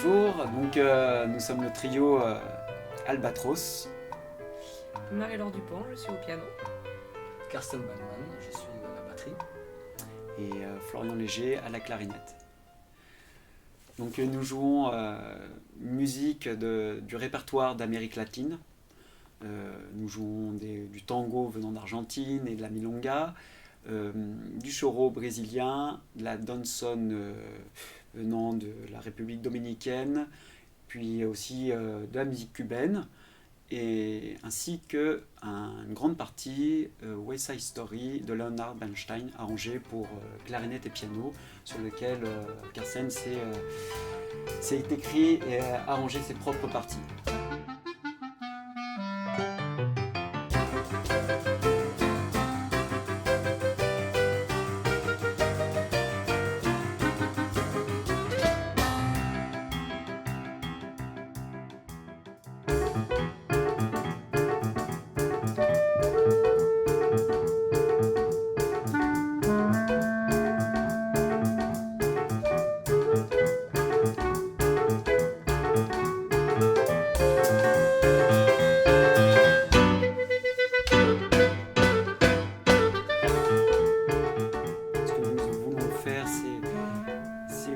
Bonjour, donc nous sommes le trio Albatros. Marie-Laure Dupont, je suis au piano. Karsten Ballmann, je suis à la batterie. Et Florian Léger à la clarinette. Donc nous jouons musique du répertoire d'Amérique latine. Nous jouons du tango venant d'Argentine et de la milonga, du choro brésilien, de la danzón venant de la République dominicaine, puis aussi de la musique cubaine, et ainsi que une grande partie West Side Story de Leonard Bernstein, arrangé pour clarinette et piano, sur lequel Karsten s'est écrit et arrangé ses propres parties.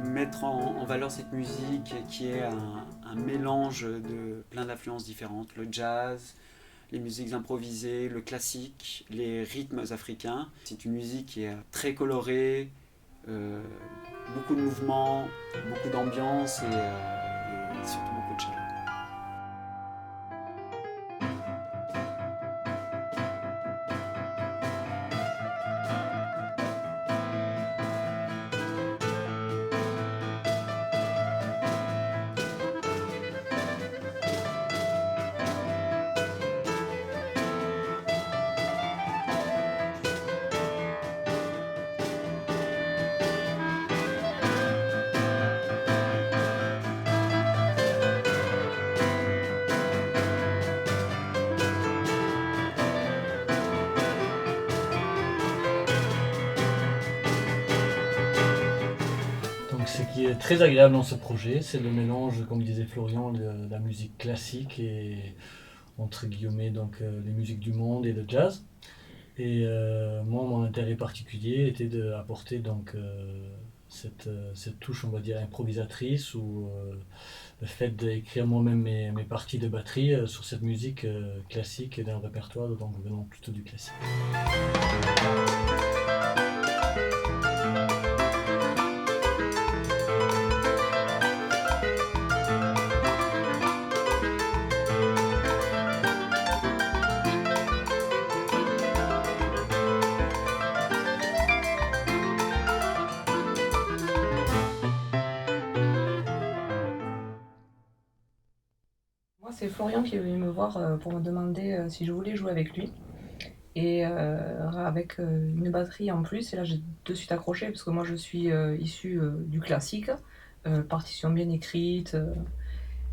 Mettre en valeur cette musique qui est un mélange de plein d'influences différentes, le jazz, les musiques improvisées, le classique, les rythmes africains. C'est une musique qui est très colorée, beaucoup de mouvements, beaucoup d'ambiance et surtout beaucoup de chaleur. Ce qui est très agréable dans ce projet, c'est le mélange, comme disait Florian, de la musique classique et entre guillemets donc les musiques du monde et le jazz. Et moi, mon intérêt particulier était d'apporter donc cette touche, on va dire, improvisatrice ou le fait d'écrire moi-même mes parties de batterie sur cette musique classique d'un répertoire donc venant plutôt du classique. Moi, c'est Florian qui est venu me voir pour me demander si je voulais jouer avec lui. Et avec une batterie en plus, et là j'ai de suite accroché parce que moi je suis issue du classique, partition bien écrite.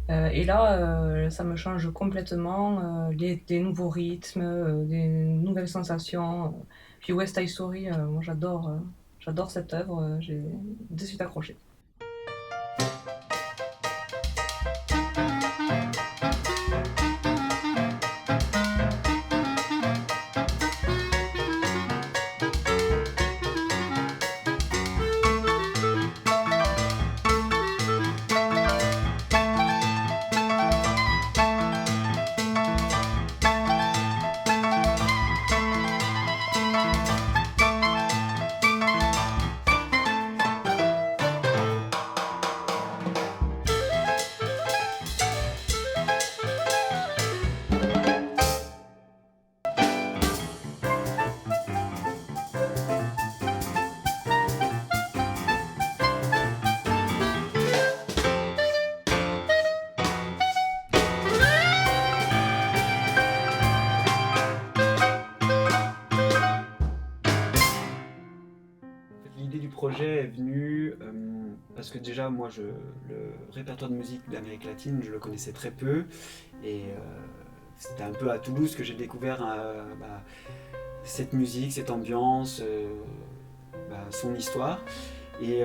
Et là, ça me change complètement, des nouveaux rythmes, des nouvelles sensations. Puis West Side Story, moi j'adore cette œuvre, j'ai de suite accroché. L'idée du projet est venue parce que déjà moi le répertoire de musique d'Amérique latine je le connaissais très peu et c'était un peu à Toulouse que j'ai découvert cette musique, cette ambiance, son histoire et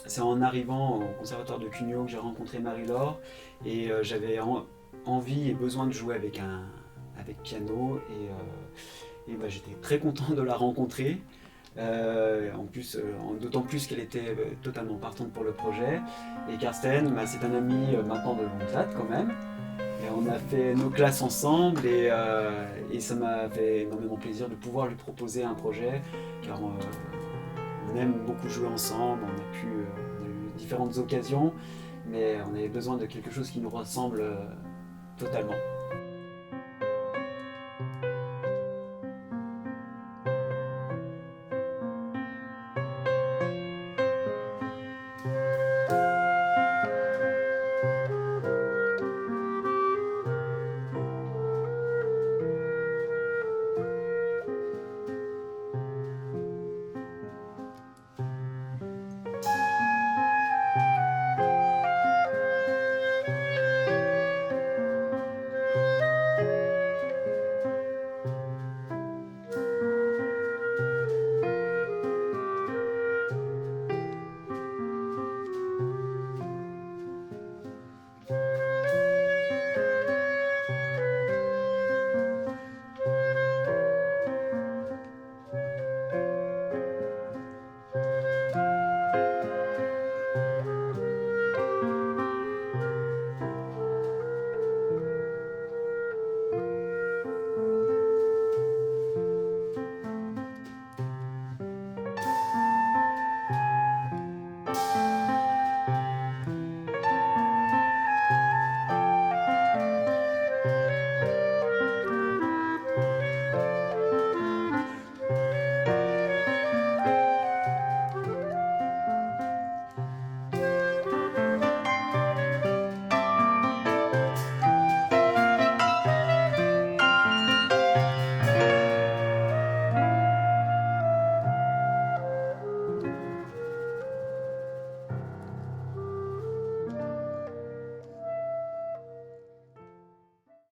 c'est en arrivant au conservatoire de Cugnot que j'ai rencontré Marie-Laure et j'avais envie et besoin de jouer avec piano et j'étais très content de la rencontrer. D'autant plus qu'elle était totalement partante pour le projet. Et Karsten, c'est un ami maintenant de longue date quand même. Et on a fait nos classes ensemble et ça m'a fait énormément plaisir de pouvoir lui proposer un projet car on aime beaucoup jouer ensemble, on a eu différentes occasions, mais on avait besoin de quelque chose qui nous ressemble totalement.